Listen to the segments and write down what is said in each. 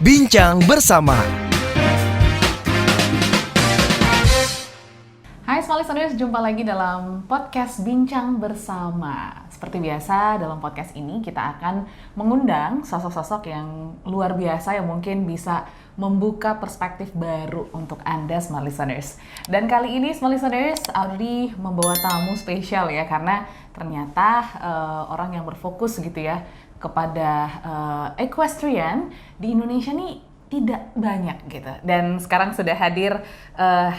Bincang bersama. Hai Small Listeners, jumpa lagi dalam podcast Bincang Bersama. Seperti biasa, dalam podcast ini kita akan mengundang sosok-sosok yang luar biasa yang mungkin bisa membuka perspektif baru untuk Anda Small Listeners. Dan kali ini Small Listeners, Audi membawa tamu spesial ya, karena ternyata orang yang berfokus gitu ya kepada equestrian di Indonesia nih tidak banyak gitu. Dan sekarang sudah hadir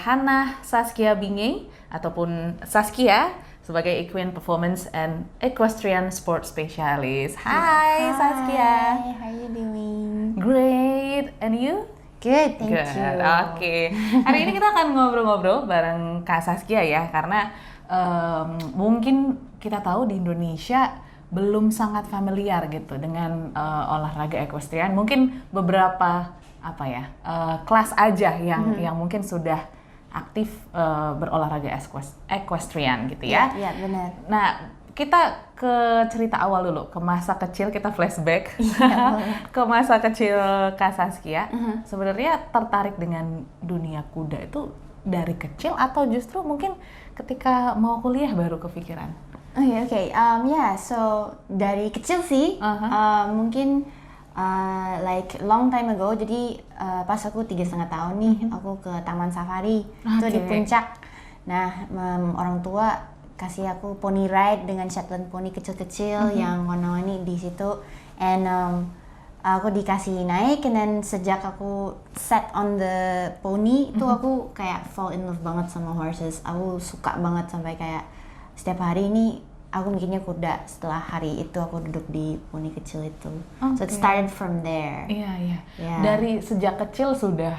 Hannah Saskia Bingey ataupun Saskia sebagai Equine Performance and Equestrian Sport Specialist. Hai Saskia. Hi, how are you doing? Great. And you? Good, thank Good. you. Oke. Hari ini kita akan ngobrol-ngobrol bareng Kak Saskia ya, karena mungkin kita tahu di Indonesia belum sangat familiar gitu dengan olahraga equestrian. Mungkin beberapa kelas aja yang mungkin sudah aktif berolahraga equestrian gitu ya. Iya, benar. Nah, kita ke cerita awal dulu, ke masa kecil, kita flashback ke masa kecil Kak Saskia. Sebenarnya tertarik dengan dunia kuda itu dari kecil atau justru mungkin ketika mau kuliah baru kepikiran? Oke. So dari kecil sih, mungkin like long time ago. Jadi pas aku 3,5 tahun nih, aku ke Taman Safari, itu di Puncak. Nah, orang tua kasih aku pony ride dengan Shetland pony kecil-kecil yang warna-warni di situ, and aku dikasih naik, and then sejak aku set on the pony itu aku kayak fall in love banget sama horses. Aku suka banget sampai kayak setiap hari ini aku mikirnya kuda. Setelah hari itu aku duduk di poni kecil itu. So it started from there. Iya. Yeah. Dari sejak kecil sudah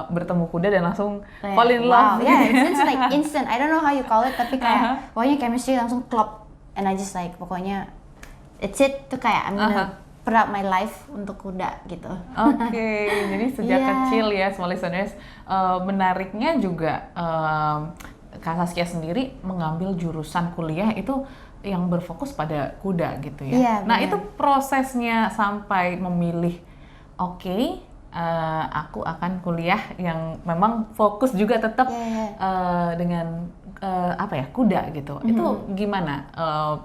bertemu kuda dan langsung fall in love. Wow, yeah, it's like instant. I don't know how you call it, tapi kayak pokoknya chemistry langsung klop. And I just like, pokoknya it's it tuh kayak I'm gonna put out my life untuk kuda gitu. Oke, jadi sejak kecil ya Small Listeners. Menariknya juga Kak Saskia sendiri mengambil jurusan kuliah itu yang berfokus pada kuda gitu ya. Iya, Nah benar. itu prosesnya sampai memilih, aku akan kuliah yang memang fokus juga tetap dengan kuda gitu. Itu gimana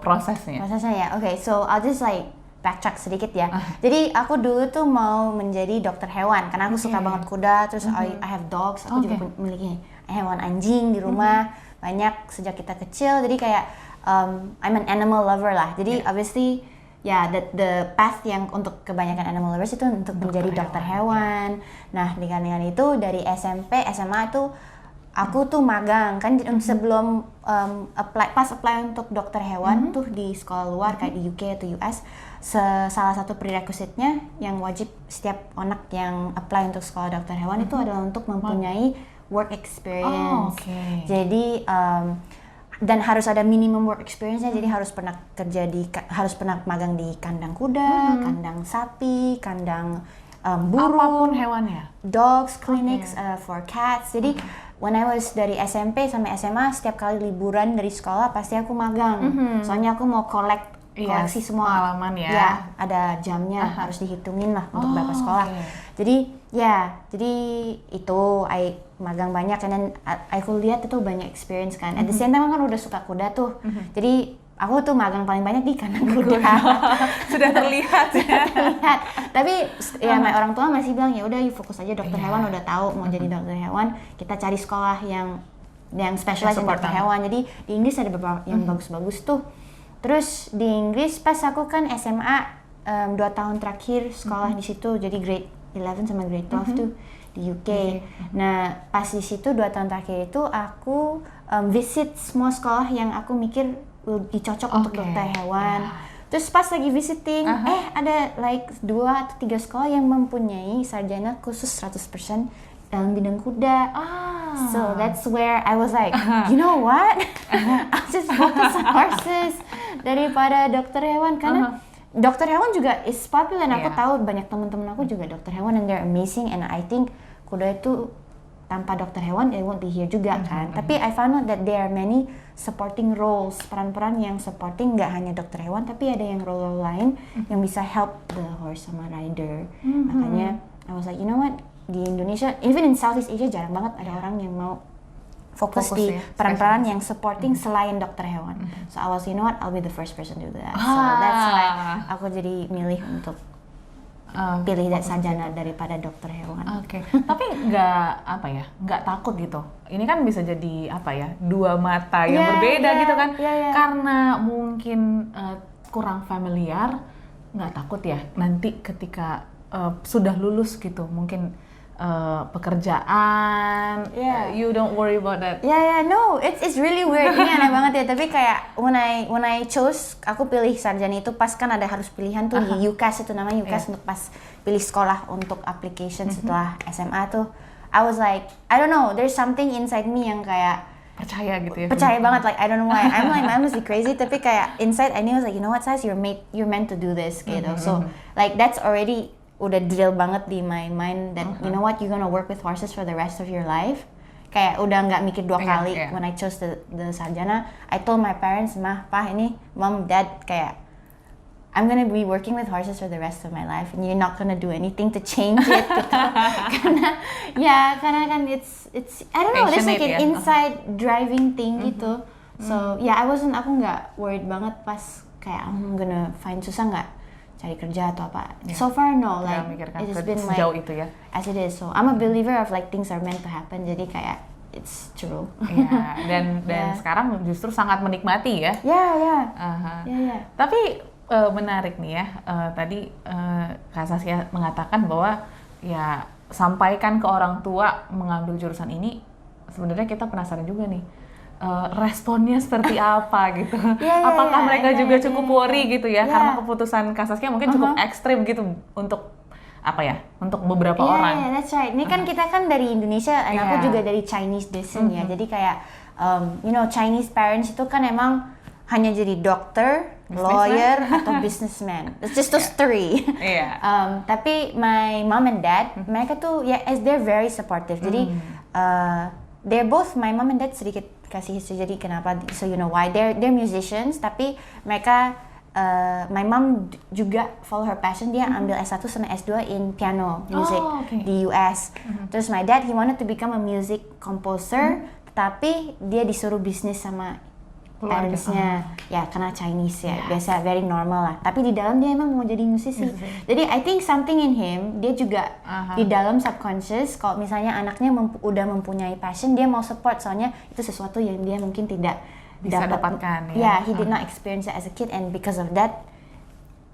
prosesnya? Prosesnya ya, oke. So I'll just like backtrack sedikit ya. Jadi aku dulu tuh mau menjadi dokter hewan karena aku suka banget kuda. Terus I have dogs. Aku juga memiliki hewan anjing di rumah banyak sejak kita kecil. Jadi kayak I'm an animal lover lah. Jadi obviously the path yang untuk kebanyakan animal lovers itu untuk menjadi dokter hewan. Nah dengan itu dari SMP SMA itu aku tuh magang kan sebelum apply untuk dokter hewan tuh di sekolah luar kayak di UK atau US. Salah satu prerequisite-nya yang wajib setiap anak yang apply untuk sekolah dokter hewan itu adalah untuk mempunyai work experience. Jadi dan harus ada minimum work experience-nya. Jadi harus pernah magang di kandang kuda, kandang sapi, kandang burung, apapun hewannya. Dogs, clinics for cats. Jadi when I was dari SMP sampai SMA, setiap kali liburan dari sekolah pasti aku magang. Soalnya aku mau koleksi semua pengalaman ya. Ya, ada jamnya, harus dihitungin lah untuk berapa sekolah. Jadi itu I magang banyak, dan aku lihat itu banyak experience kan. At the same time kan udah suka kuda tuh. Jadi aku tuh magang paling banyak di kandang kuda. Sudah terlihat ya. Tapi orang tua masih bilang ya udah fokus aja dokter hewan, udah tahu mau jadi dokter hewan, kita cari sekolah yang specialize in dokter hewan. Jadi di Inggris ada beberapa yang bagus-bagus tuh. Terus di Inggris pas aku kan SMA 2 tahun terakhir sekolah di situ, jadi grade 11 sama grade 12 tuh di UK. Nah pas di situ 2 tahun terakhir itu aku visit semua sekolah yang aku mikir dicocok untuk dokter hewan. Terus pas lagi visiting, ada like 2 atau 3 sekolah yang mempunyai sarjana khusus 100% dalam bidang kuda. So that's where I was like, you know what? I'll just focus on horses daripada dokter hewan, karena dokter hewan juga is popular. Aku tahu banyak teman-teman aku juga dokter hewan and they're amazing, and I think kuda itu tanpa dokter hewan they won't be here juga kan. Tapi I found out that there are many supporting roles, peran-peran yang supporting, nggak hanya dokter hewan tapi ada yang role lain yang bisa help the horse sama rider. Makanya I was like, you know what, di Indonesia, even in Southeast Asia jarang banget ada orang yang mau fokus di ya, peran-peran yang supporting selain dokter hewan. So I was, you know what, I'll be the first person to do that. So that's why aku jadi milih untuk pilih sarjana daripada dokter hewan. Oke. Tapi nggak takut gitu. Ini kan bisa jadi dua mata yang berbeda gitu kan? Karena mungkin kurang familiar, nggak takut ya nanti ketika sudah lulus gitu, mungkin pekerjaan, you don't worry about that. No, it's really weird. Ini aneh banget ya. Tapi kayak when I chose, aku pilih sarjana itu pas kan ada harus pilihan tuh di UCAS, itu namanya UCAS, untuk pas pilih sekolah untuk application setelah SMA tuh. I was like, I don't know, there's something inside me yang kayak percaya gitu ya. Percaya banget, like I don't know why. I'm like, I must be crazy, tapi kayak inside I knew, I was like, you know what, Sas, you're meant to do this gitu. So like that's already udah drill banget di my mind that you know what, you're gonna work with horses for the rest of your life. Kayak udah nggak mikir dua kali. When I chose the sarjana, I told my parents, mom, dad, kayak I'm gonna be working with horses for the rest of my life, and you're not gonna do anything to change it. Gitu. karena kan it's I don't know, there's like an inside driving thing gitu. So aku nggak worried banget pas kayak I'm gonna find susah nggak cari kerja atau apa. So far no, like it has been like sejauh itu ya. As it is. So I'm a believer of like things are meant to happen. Jadi kayak it's true. Dan sekarang justru sangat menikmati ya. Tapi menarik nih ya. Tadi Kak Saskia mengatakan bahwa ya sampaikan ke orang tua mengambil jurusan ini. Sebenarnya kita penasaran juga nih. Responnya seperti apa gitu. Apakah mereka juga cukup worry gitu ya, karena keputusan Kak Saskia mungkin cukup ekstrim gitu untuk untuk beberapa orang. That's right. Ini kan kita kan dari Indonesia, dan aku juga dari Chinese descent ya. Jadi kayak Chinese parents itu kan emang hanya jadi dokter, lawyer, atau businessman. It's just those three. Tapi my mom and dad, mereka tuh they're very supportive. Jadi they're both, my mom and dad sedikit kasih history, jadi kenapa, so you know why, they're musicians, tapi mereka my mom juga follow her passion, dia ambil S1 sama S2 in piano music di US. Terus my dad, he wanted to become a music composer, tapi dia disuruh bisnis sama parents-nya, karena Chinese biasa, very normal lah. Tapi di dalam dia emang mau jadi musisi. Jadi I think something in him, dia juga di dalam subconscious, kalau misalnya anaknya udah mempunyai passion, dia mau support, soalnya itu sesuatu yang dia mungkin tidak bisa dapatkan. He did not experience it as a kid, and because of that,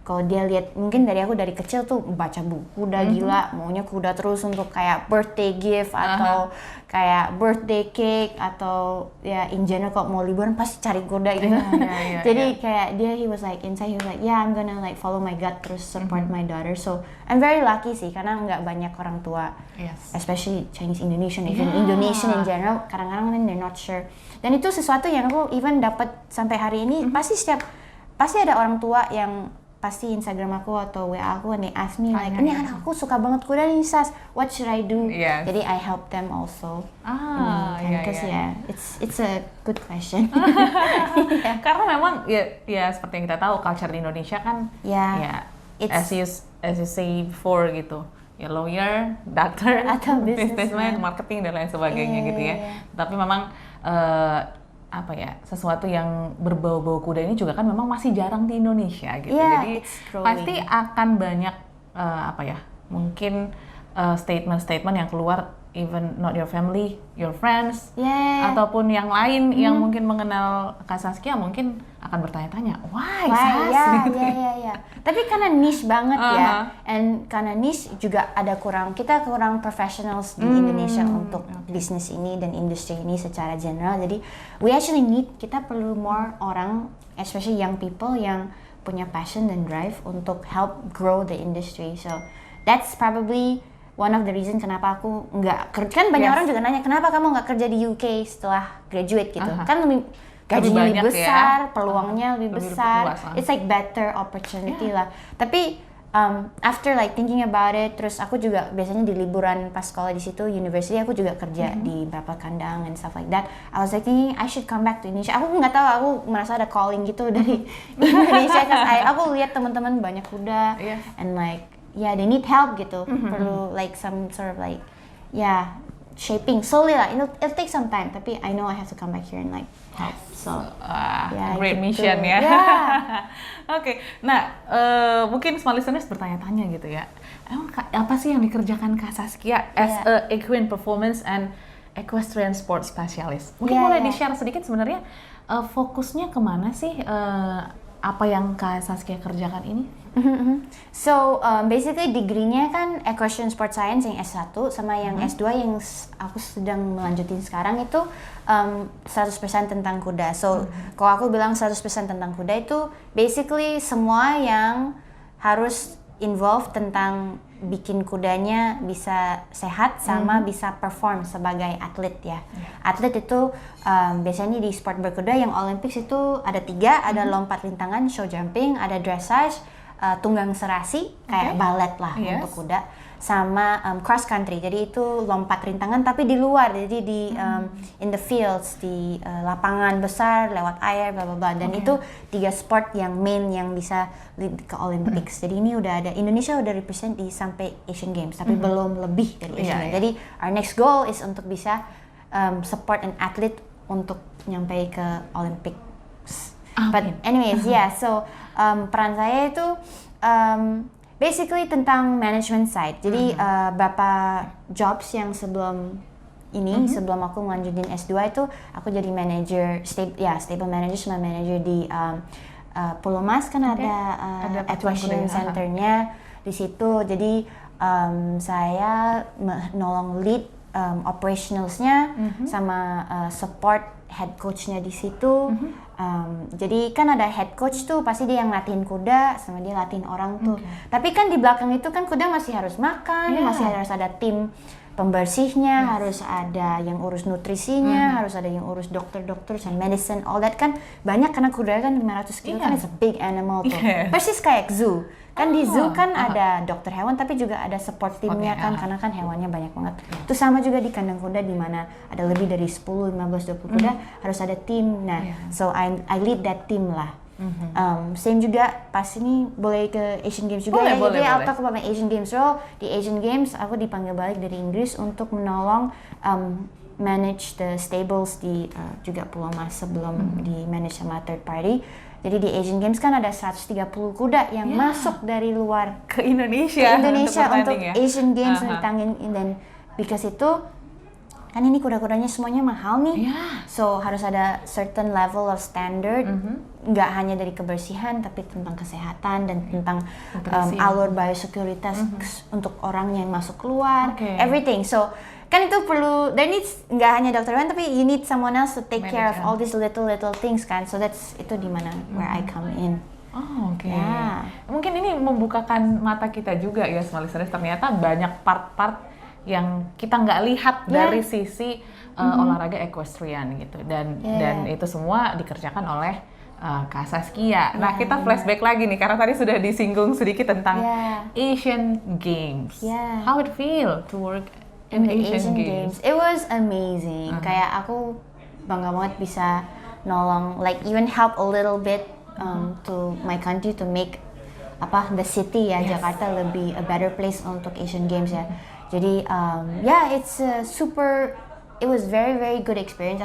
kalau dia lihat, mungkin dari kecil tuh baca buku udah gila, maunya kuda terus untuk kayak birthday gift atau kayak birthday cake, atau in general kalau mau liburan pasti cari kuda gitu. Jadi kayak dia, he was like I'm gonna like follow my gut, terus support my daughter. So I'm very lucky sih, karena nggak banyak orang tua, especially Chinese Indonesian, even Indonesian in general, kadang-kadang they're not sure. Dan itu sesuatu yang aku even dapat sampai hari ini. Pasti ada orang tua yang pasti Instagram aku atau WA aku, and they ask me like, ini anak aku suka banget kuda nih, Sas, what should I do? Jadi I help them also. Because it's a good question. Karena memang ya seperti yang kita tahu, culture di Indonesia kan as you say before gitu, lawyer, doctor, atau businessman, marketing dan lain sebagainya gitu ya. Tapi memang sesuatu yang berbau-bau kuda ini juga kan memang masih jarang di Indonesia gitu. Jadi pasti akan banyak mungkin statement-statement yang keluar, even not your family, your friends, ataupun yang lain yang mungkin mengenal Kak Saskia mungkin akan bertanya-tanya, why Sas? Tapi karena niche banget and karena niche juga kita kurang professionals di Indonesia untuk bisnis ini dan industri ini secara general. Jadi kita perlu more orang, especially young people yang punya passion dan drive untuk help grow the industry. So that's probably one of the reason kenapa aku kan banyak orang juga nanya, kenapa kamu nggak kerja di UK setelah graduate gitu? Kan gajinya lebih besar, peluangnya lebih besar. It's like better opportunity lah. Tapi after like thinking about it, terus aku juga biasanya di liburan pas sekolah di situ university, aku juga kerja di beberapa kandang and stuff like that. I was like thinking I should come back to Indonesia. Aku nggak tahu, aku merasa ada calling gitu dari Indonesia, karena aku lihat teman-teman banyak kuda and like they need help gitu, perlu like some sort of like shaping slowly lah. It'll take some time, tapi I know I have to come back here and like help. So great gitu. mission ya. Yeah. Oke, nah mungkin small listeners bertanya-tanya gitu ya, emang apa sih yang dikerjakan Kak Saskia as a equine performance and equestrian sports specialist? Mungkin boleh di-share sedikit sebenarnya fokusnya kemana sih apa yang Kak Saskia kerjakan ini? So basically degree-nya kan Equestrian Sport Science yang S1 sama yang S2 yang aku sedang melanjutin sekarang itu 100% tentang kuda. So kalau aku bilang 100% tentang kuda itu basically semua yang harus involve tentang bikin kudanya bisa sehat sama bisa perform sebagai atlet ya. Atlet itu biasanya di sport berkuda yang Olympics itu ada 3, ada lompat rintangan, show jumping, ada dressage, tunggang serasi kayak balet lah untuk kuda, sama cross country. Jadi itu lompat rintangan tapi di luar, jadi di in the fields, di lapangan besar lewat air bla bla bla. Dan itu 3 sport yang main yang bisa lead ke Olympics. Jadi ini udah ada, Indonesia udah represent di sampai Asian Games tapi belum lebih dari Asian Games. Jadi our next goal is untuk bisa support an athlete untuk nyampe ke Olympics. But anyways, so peran saya itu basically tentang management side. Jadi beberapa jobs yang sebelum ini, sebelum aku melanjutin S2 itu aku jadi manager, stable manager sama manager di Pulau Mas kan ada equestrian centernya di situ. Jadi saya nolong lead operationalsnya sama support head coachnya di situ. Jadi kan ada head coach tuh pasti dia yang latihin kuda sama dia latihin orang tuh. Tapi kan di belakang itu kan kuda masih harus makan, masih harus ada tim pembersihnya, harus ada yang urus nutrisinya, harus ada yang urus dokter-dokter and medicine, all that kan banyak karena kuda kan 500 kilo kan it's a big animal tuh. Persis kayak zoo. Kan di zoo kan ada dokter hewan tapi juga ada support timnya kan karena kan hewannya banyak banget. Itu sama juga di kandang kuda di mana ada lebih dari 10, 15, 20 kuda harus ada tim. Nah, so I lead that team lah. Same juga pas ini boleh ke Asian Games juga boleh. Jadi I'll talk about my Asian Games role. Di Asian Games aku dipanggil balik dari Inggris untuk menolong manage the stables di juga Pulau Mas sebelum di manage sama third party. Jadi di Asian Games kan ada 130 kuda yang masuk dari luar ke Indonesia untuk Asian Games ditangin, dan because itu kan ini kuda-kudanya semuanya mahal nih, so harus ada certain level of standard, nggak hanya dari kebersihan tapi tentang kesehatan dan tentang alur biosekuritas untuk orang yang masuk keluar, everything. So kan itu perlu, there needs nggak hanya dokter hewan tapi you need someone else to take care of all these little things kan. So that's itu di mana where I come in. Mungkin ini membukakan mata kita juga ya small listeners, ternyata banyak part-part yang kita nggak lihat dari sisi olahraga equestrian gitu, dan itu semua dikerjakan oleh Kak Saskia. Nah kita flashback lagi nih karena tadi sudah disinggung sedikit tentang Asian Games. How it feel to work in the Asian Games? It was amazing. Kayak aku bangga banget bisa nolong, like even help a little bit to my country to make the city Jakarta lebih a better place untuk Asian Games ya. Jadi it's it was very very good experience.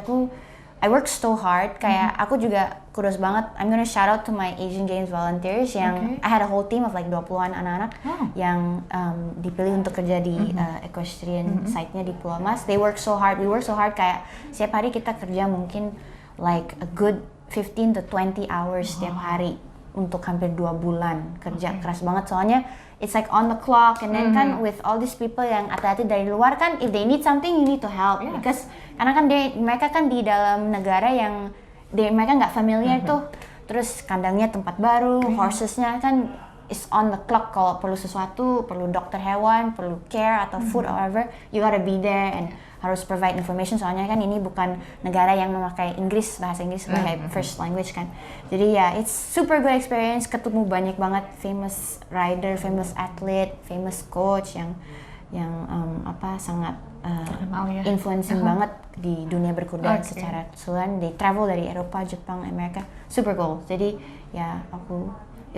I worked so hard, kayak aku juga kudos banget. I'm gonna shout out to my Asian Games volunteers yang I had a whole team of like 20-an anak-anak yang dipilih untuk kerja di equestrian site-nya di Pulau Mas. They work so hard, we work so hard, kayak setiap hari kita kerja mungkin like a good 15 to 20 hours setiap hari untuk hampir 2 bulan kerja keras banget, soalnya it's like on the clock, and then kan with all these people yang atlet-atlet dari luar kan, if they need something you need to help, because karena kan mereka kan di dalam negara yang mereka nggak familiar tuh, terus kandangnya tempat baru, horsesnya kan is on the clock, kalau perlu sesuatu, perlu dokter hewan, perlu care atau food or whatever, you gotta be there and harus provide information, soalnya kan ini bukan negara yang memakai bahasa Inggris sebagai first language kan. Jadi it's super good experience, ketemu banyak banget famous rider, famous athlete, famous coach yang sangat influencing banget di dunia berkuda secara keseluruhan. They travel dari Eropa, Jepang, Amerika, super cool. Jadi aku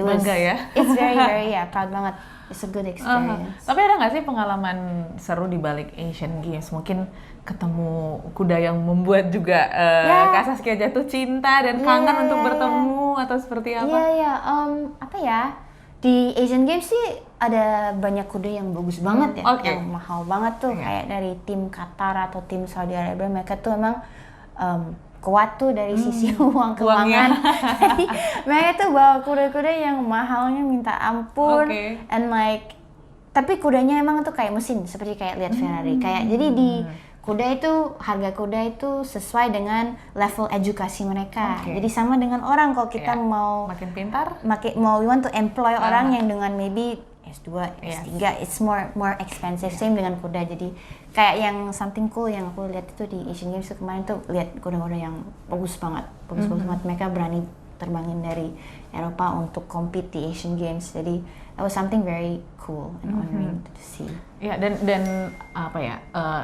bangga ya. It's very proud banget. It's a good experience. Tapi ada nggak sih pengalaman seru di balik Asian Games? Mungkin ketemu kuda yang membuat juga Kak Saskia jatuh cinta dan kangen untuk bertemu atau seperti apa? Apa ya? Di Asian Games sih ada banyak kuda yang bagus banget ya, yang mahal banget tuh. Kayak dari tim Qatar atau tim Saudi Arabia, mereka tuh emang kuat tuh dari sisi keuangan. Jadi mereka tuh bawa kuda-kuda yang mahalnya minta ampun, and like tapi kudanya emang tuh kayak mesin, seperti kayak lihat Ferrari. Kayak jadi di kuda itu, harga kuda itu sesuai dengan level edukasi mereka. Jadi sama dengan orang, kalau kita mau makin pintar, we want to employ orang yang dengan maybe S2, S3, it's more expensive. Same dengan kuda. Jadi kayak yang something cool yang aku lihat itu di Asian Games kemarin tuh, lihat kuda-kuda yang bagus banget banget. Mereka berani terbangin dari Eropa untuk compete di Asian Games. Jadi that was something very cool and honoring to see. Ya, dan apa ya,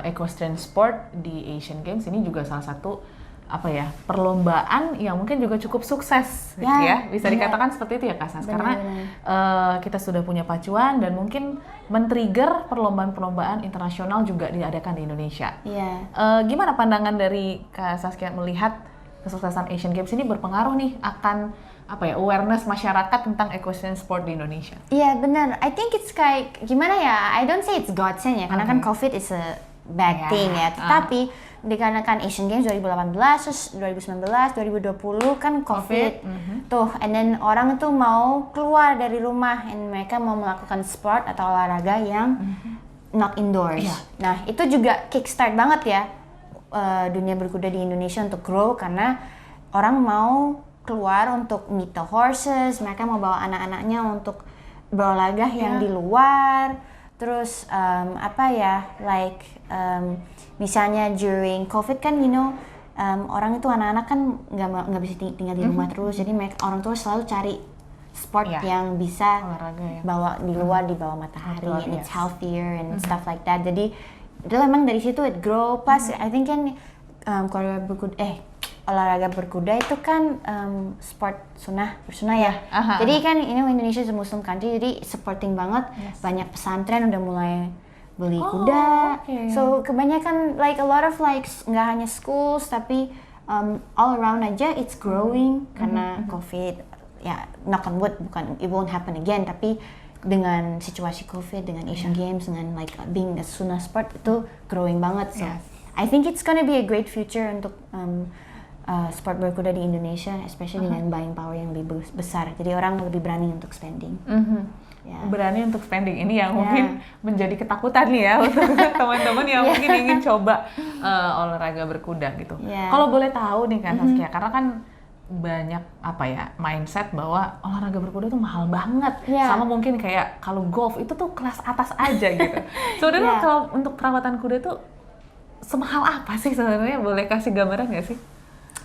equestrian sport di Asian Games ini juga salah satu apa ya, perlombaan yang mungkin juga cukup sukses gitu ya. Bisa dikatakan seperti itu ya Kak Sas, karena kita sudah punya pacuan dan mungkin men-trigger perlombaan-perlombaan internasional juga diadakan di Indonesia. Gimana pandangan dari Kak Saskia melihat kesuksesan Asian Games ini berpengaruh nih akan apa ya, awareness masyarakat tentang equestrian sport di Indonesia? Iya benar, I think it's kayak gimana ya, I don't say it's godsend ya, karena kan COVID is a bad thing ya, tetapi dikarenakan Asian Games 2018, terus 2019, 2020 kan COVID tuh, and then orang itu mau keluar dari rumah, and mereka mau melakukan sport atau olahraga yang not indoors. Nah itu juga kickstart banget ya dunia berkuda di Indonesia untuk grow, karena orang mau keluar untuk meet the horses, mereka mau bawa anak-anaknya untuk berolahraga yang di luar. Terus apa ya, like misalnya during COVID kan, orang itu anak-anak kan nggak bisa tinggal di rumah terus, jadi orang tua selalu cari sport yang bisa bawa di luar, di bawah matahari, and it's healthier and stuff like that. Jadi itu emang dari situ it grow. Plus I think kan olahraga berkuda itu kan sport bersunah ya. Jadi kan Indonesia is a Muslim country, jadi supporting banget. Banyak pesantren udah mulai beli kuda. So kebanyakan like a lot of like nggak hanya schools tapi all around aja it's growing karena COVID. Ya, knock on wood, bukan it won't happen again, tapi dengan situasi COVID, dengan Asian Games, dengan like being a sunnah sport itu growing banget. So I think it's gonna be a great future untuk sport berkuda di Indonesia, especially dengan buying power yang lebih besar. Jadi orang lebih berani untuk spending. Berani untuk spending ini yang mungkin menjadi ketakutan nih ya untuk teman-teman yang mungkin ingin coba olahraga berkuda gitu. Kalau boleh tahu nih Kak Saskia, karena kan banyak apa ya, mindset bahwa olahraga berkuda tuh mahal banget. Sama mungkin kayak kalau golf itu tuh kelas atas aja gitu. Sebenarnya kalau untuk perawatan kuda tuh semahal apa sih sebenarnya? Boleh kasih gambaran nggak sih?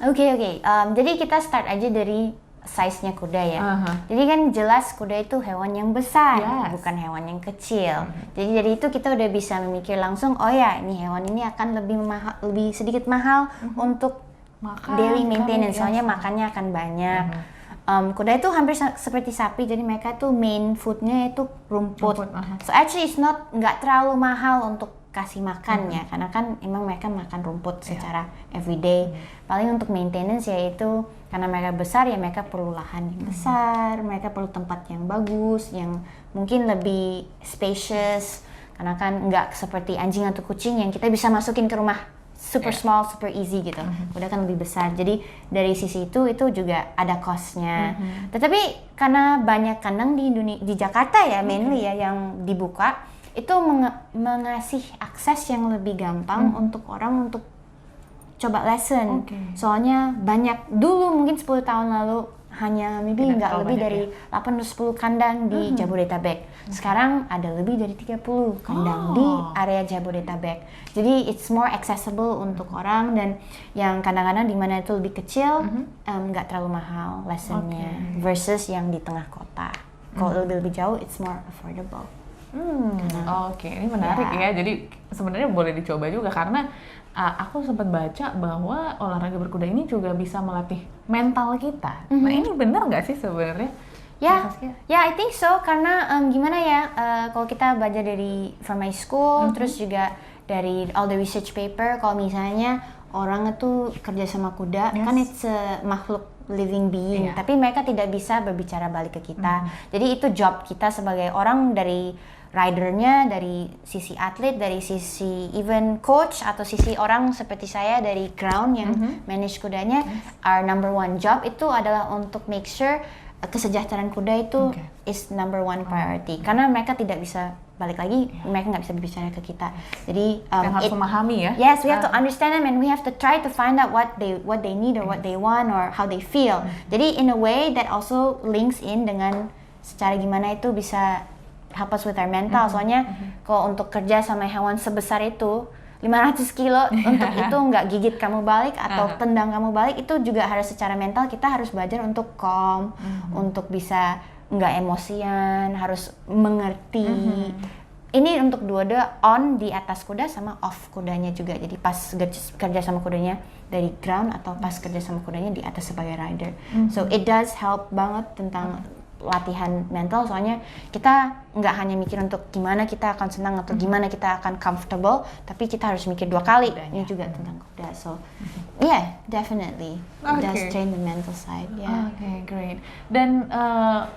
Oke. Jadi kita start aja dari size-nya kuda ya. Jadi kan jelas kuda itu hewan yang besar, bukan hewan yang kecil. Jadi dari itu kita udah bisa memikir langsung, oh ya ini hewan ini akan lebih sedikit mahal untuk daily maintenance, soalnya makannya akan banyak. Kuda itu hampir seperti sapi, jadi mereka tuh main foodnya itu rumput. So actually it's nggak terlalu mahal untuk kasih makan ya, karena kan emang mereka makan rumput secara everyday. Paling untuk maintenance yaitu karena mereka besar ya, mereka perlu lahan yang besar, mereka perlu tempat yang bagus, yang mungkin lebih spacious, karena kan nggak seperti anjing atau kucing yang kita bisa masukin ke rumah super small, super easy gitu. Udah kan lebih besar. Jadi dari sisi itu juga ada cost-nya. Tetapi karena banyak kandang di Jakarta ya, mainly ya yang dibuka, itu mengasih akses yang lebih gampang untuk orang untuk coba lesson. Soalnya banyak dulu mungkin 10 tahun lalu hanya maybe nggak lebih dari 8-10 kandang di Jabodetabek. Sekarang ada lebih dari 30 kandang di area Jabodetabek. Jadi it's more accessible untuk orang, dan yang kadang-kadang di mana itu lebih kecil nggak terlalu mahal lessonnya versus yang di tengah kota. Kalau lebih jauh it's more affordable. Ini menarik ya. Jadi sebenarnya boleh dicoba juga, karena aku sempat baca bahwa olahraga berkuda ini juga bisa melatih mental kita. Nah ini benar nggak sih sebenarnya Ya, I think so karena gimana ya, kalau kita belajar dari from my school, terus juga dari all the research paper, kalau misalnya orang itu kerja sama kuda, kan it's a makhluk living being, tapi mereka tidak bisa berbicara balik ke kita. Jadi itu job kita sebagai orang, dari ridernya, dari sisi atlet, dari sisi even coach atau sisi orang seperti saya dari ground yang manage kudanya. Our number one job itu adalah untuk make sure kesejahteraan kuda itu is number one priority, karena mereka tidak bisa balik lagi, mereka nggak bisa berbicara ke kita. Jadi yang harus memahami ya. Yes, we have to understand them and we have to try to find out what they need or what they want or how they feel. Jadi in a way that also links in dengan secara gimana itu bisa help us with our mental. Soalnya kalau untuk kerja sama hewan sebesar itu 500 kilo untuk itu nggak gigit kamu balik atau tendang kamu balik, itu juga harus secara mental kita harus belajar untuk calm, untuk bisa nggak emosian, harus mengerti. Ini untuk dua-dua on di atas kuda sama off kudanya juga. Jadi pas kerja sama kudanya dari ground atau pas kerja sama kudanya di atas sebagai rider. So it does help banget tentang latihan mental, soalnya kita nggak hanya mikir untuk gimana kita akan senang atau gimana kita akan comfortable, tapi kita harus mikir 2 kali. Ini juga tentang kuda. So yeah, definitely it does train the mental side. Yeah. Okay, great. Dan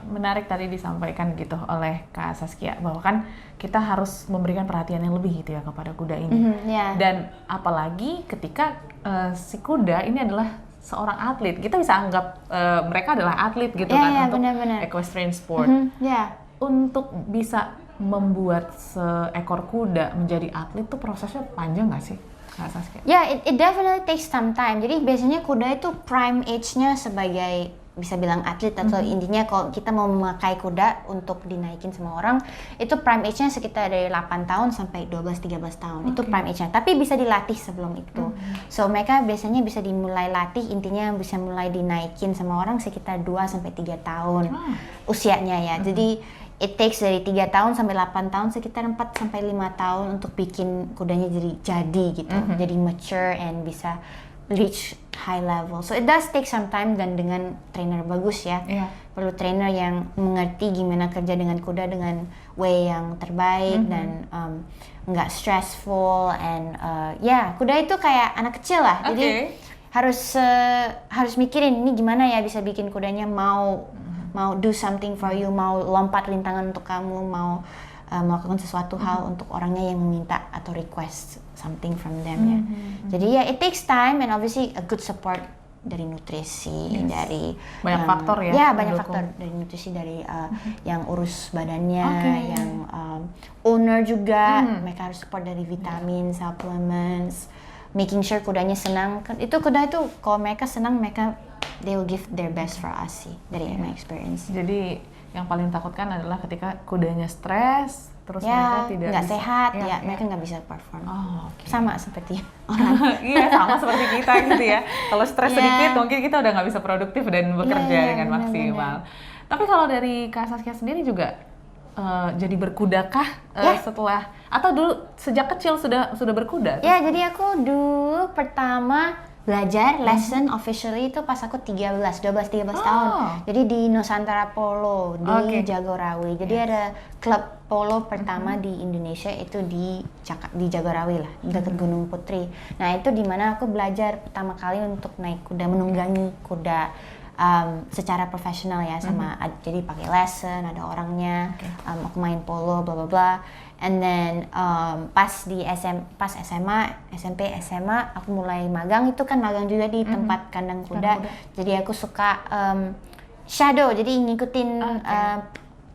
menarik tadi disampaikan gitu oleh Kak Saskia bahwa kan kita harus memberikan perhatian yang lebih gitu ya kepada kuda ini. Dan apalagi ketika si kuda ini adalah seorang atlet, kita bisa anggap mereka adalah atlet gitu kan, untuk equestrian sport. Untuk bisa membuat seekor kuda menjadi atlet tuh prosesnya panjang nggak sih, Kak Saskia? It definitely takes some time. Jadi biasanya kuda itu prime age-nya sebagai bisa bilang atlet atau intinya kalau kita mau memakai kuda untuk dinaikin sama orang, itu prime age-nya sekitar dari 8 tahun sampai 12-13 tahun. Itu prime age-nya, tapi bisa dilatih sebelum itu. So mereka biasanya bisa dimulai latih, intinya bisa mulai dinaikin sama orang sekitar 2-3 tahun usianya ya. Jadi it takes dari 3 tahun sampai 8 tahun, sekitar 4-5 tahun untuk bikin kudanya jadi gitu. Jadi mature and bisa reach high level. So it does take some time, dan dengan trainer bagus ya. Perlu trainer yang mengerti gimana kerja dengan kuda dengan way yang terbaik dan nggak stressful and kuda itu kayak anak kecil lah. Jadi harus mikirin ini gimana ya bisa bikin kudanya mau do something for you, mau lompat rintangan untuk kamu, mau melakukan sesuatu hal untuk orangnya yang meminta atau request something from them ya. Jadi it takes time and obviously a good support dari nutrisi, dari banyak faktor ya. Banyak faktor dari nutrisi, dari yang urus badannya, yang owner juga, mereka harus support dari vitamin, supplements, making sure kudanya senang. Itu kuda itu kalau mereka senang, mereka they will give their best for us sih, dari my experience. Jadi yang paling takutkan adalah ketika kudanya stres, terus mereka tidak nggak sehat, mereka nggak bisa perform. Sama seperti orang. Sama seperti kita gitu ya. Kalau stres sedikit, mungkin kita udah nggak bisa produktif dan bekerja dengan maksimal. Tapi kalau dari Kak Saskia sendiri juga jadi berkudakah setelah, atau dulu sejak kecil sudah berkuda? Jadi aku dulu pertama belajar lesson officially itu pas aku 12-13 tahun. Jadi di Nusantara Polo di Jagorawi. Jadi ada klub polo pertama di Indonesia itu di Jagorawi lah, dekat Gunung Putri. Nah, itu dimana aku belajar pertama kali untuk naik kuda, menunggangi kuda secara profesional ya, sama jadi pakai lesson, ada orangnya, aku main polo bla bla bla. And then pas SMA, SMP, SMA aku mulai magang, itu kan magang juga di tempat kandang kuda. Jadi aku suka shadow, jadi ngikutin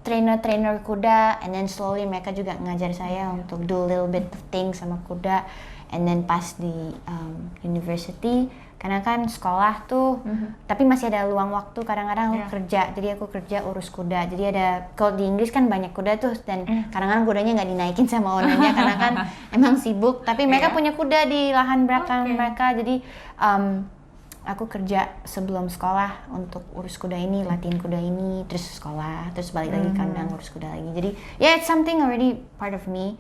trainer kuda, and then slowly mereka juga ngajar saya untuk do a little bit of things sama kuda. And then pas di university, karena kan sekolah tuh, tapi masih ada luang waktu, kadang-kadang aku kerja, jadi aku kerja urus kuda. Jadi ada, kalau di Inggris kan banyak kuda tuh, dan kadang-kadang kudanya nggak dinaikin sama ownernya karena kan emang sibuk, tapi mereka punya kuda di lahan belakang mereka. Jadi aku kerja sebelum sekolah untuk urus kuda ini, latihan kuda ini, terus sekolah, terus balik lagi kandang urus kuda lagi. Jadi it's something already part of me.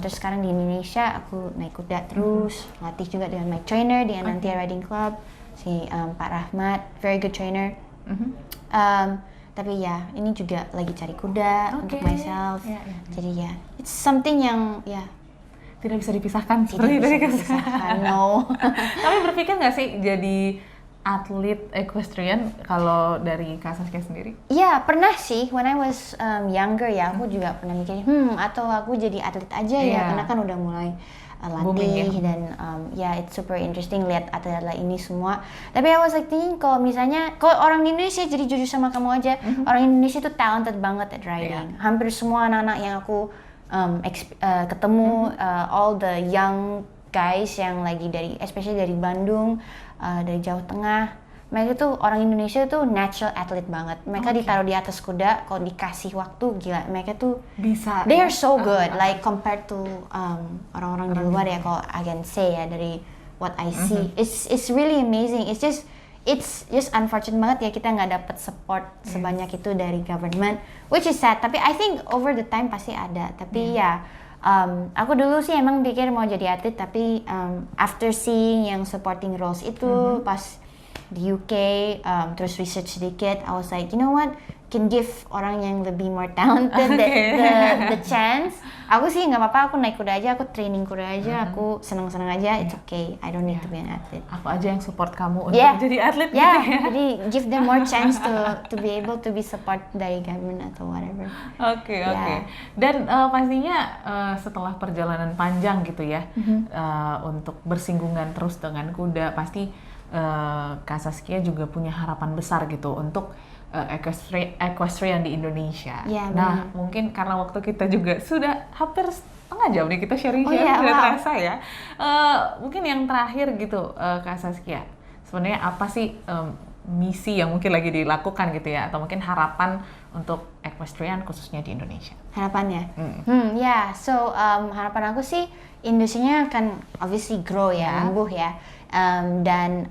Terus sekarang di Indonesia aku naik kuda terus, latih juga dengan my trainer di Anantia Riding Club, si Pak Rahmat, very good trainer. Tapi ya, ini juga lagi cari kuda untuk myself. Ya. Jadi ya, it's something yang ya tidak bisa dipisahkan tidak bisa dipisahkan. No. Tapi berpikir nggak sih jadi atlet equestrian kalau dari Kak Saskia sendiri? Iya, pernah sih. When I was younger ya, aku juga pernah mikir, atau aku jadi atlet aja ya, karena kan udah mulai latih dan ya it's super interesting lihat atlet ini semua. Tapi I was like thinking kalau misalnya kalau orang Indonesia, jadi jujur sama kamu aja, orang Indonesia tuh talented banget at riding. Hampir semua anak-anak yang aku ketemu, all the young guys yang lagi especially dari Bandung, dari Jawa Tengah, mereka tuh orang Indonesia tuh natural athlete banget. Mereka ditaruh di atas kuda, kalau dikasih waktu gila, mereka tuh bisa. They are so good, like compared to orang-orang di luar ya. Kalau I can say ya dari what I see, it's really amazing. It's just unfortunate banget ya kita nggak dapet support sebanyak itu dari government, which is sad. Tapi I think over the time pasti ada. Tapi ya. Aku dulu sih emang pikir mau jadi atlet, tapi after seeing yang supporting roles itu pas di UK, terus research sedikit, I was like, you know what, can give orang yang lebih more talented the chance. Aku sih nggak apa-apa, aku naik kuda aja, aku training kuda aja, aku seneng-seneng aja, it's okay, I don't need to be an athlete. Aku aja yang support kamu untuk jadi atlet gitu ya. Jadi give them more chance to be able to be support dari government atau whatever. Oke. Dan pastinya setelah perjalanan panjang gitu ya, untuk bersinggungan terus dengan kuda, pasti Kak Saskia juga punya harapan besar gitu untuk equestrian di Indonesia. Nah, mungkin karena waktu kita juga sudah hampir setengah jam nih kita sharing-sharing, sudah terasa ya. Mungkin yang terakhir gitu, Kak Saskia, sebenarnya apa sih misi yang mungkin lagi dilakukan gitu ya, atau mungkin harapan untuk equestrian khususnya di Indonesia? Harapannya? So harapan aku sih industrinya akan obviously grow ya, tumbuh ya. Dan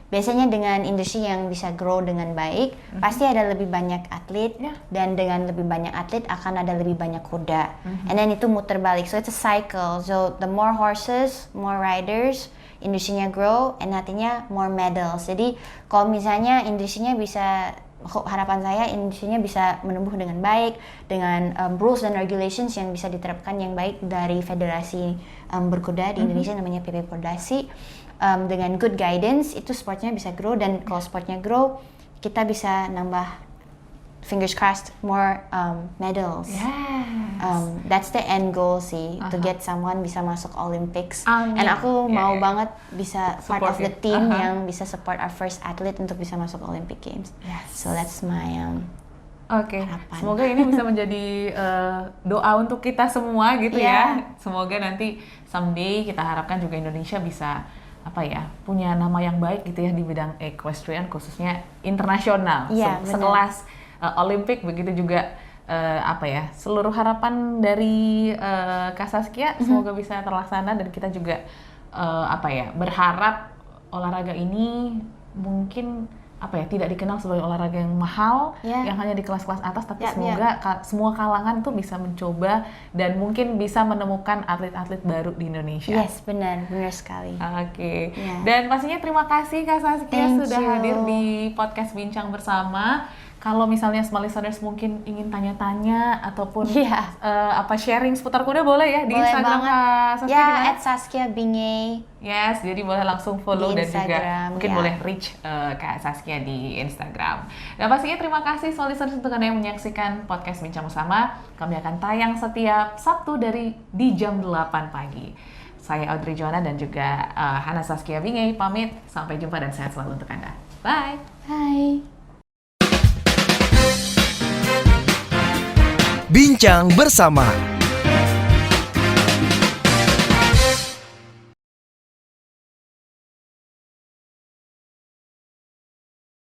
biasanya dengan industri yang bisa grow dengan baik, pasti ada lebih banyak atlet, dan dengan lebih banyak atlet akan ada lebih banyak kuda. And then itu muter balik, so it's a cycle. So the more horses, more riders, industrinya grow, and nantinya more medals. Jadi kalau misalnya industrinya bisa, harapan saya industrinya bisa menumbuh dengan baik, dengan rules dan regulations yang bisa diterapkan yang baik dari federasi berkuda di Indonesia, namanya PP Pordasi. Dengan good guidance itu sportnya bisa grow, dan kalau sportnya grow kita bisa nambah, fingers crossed, more medals. That's the end goal sih, to get someone bisa masuk Olympics. And aku mau banget bisa part of the team yang bisa support our first athlete untuk bisa masuk Olympic Games. So that's my harapan. Semoga ini bisa menjadi doa untuk kita semua gitu ya. Semoga nanti someday kita harapkan juga Indonesia bisa punya nama yang baik gitu ya di bidang equestrian, khususnya internasional, sekelas Olimpik. Begitu juga seluruh harapan dari Kak Saskia semoga bisa terlaksana, dan kita juga berharap olahraga ini mungkin tidak dikenal sebagai olahraga yang mahal, yang hanya di kelas-kelas atas, tapi semoga semua kalangan tuh bisa mencoba dan mungkin bisa menemukan atlet-atlet baru di Indonesia. Yes, benar sekali. Oke. Dan pastinya terima kasih Kak Saskia sudah hadir di podcast Bincang Bersama. Kalau misalnya small listeners mungkin ingin tanya-tanya ataupun sharing seputar kuda, boleh ya di Instagram Kak Saskia. @SaskiaBingay. Yes, jadi boleh langsung follow di dan juga mungkin boleh reach Kak Saskia di Instagram. Dan pastinya terima kasih small listeners untuk Anda yang menyaksikan podcast Bincang Bersama. Kami akan tayang setiap Sabtu di jam 8 pagi. Saya Audrey Joanna dan juga Hana Saskia Bingay pamit. Sampai jumpa dan sehat selalu untuk Anda. Bye. Bye. Bincang Bersama.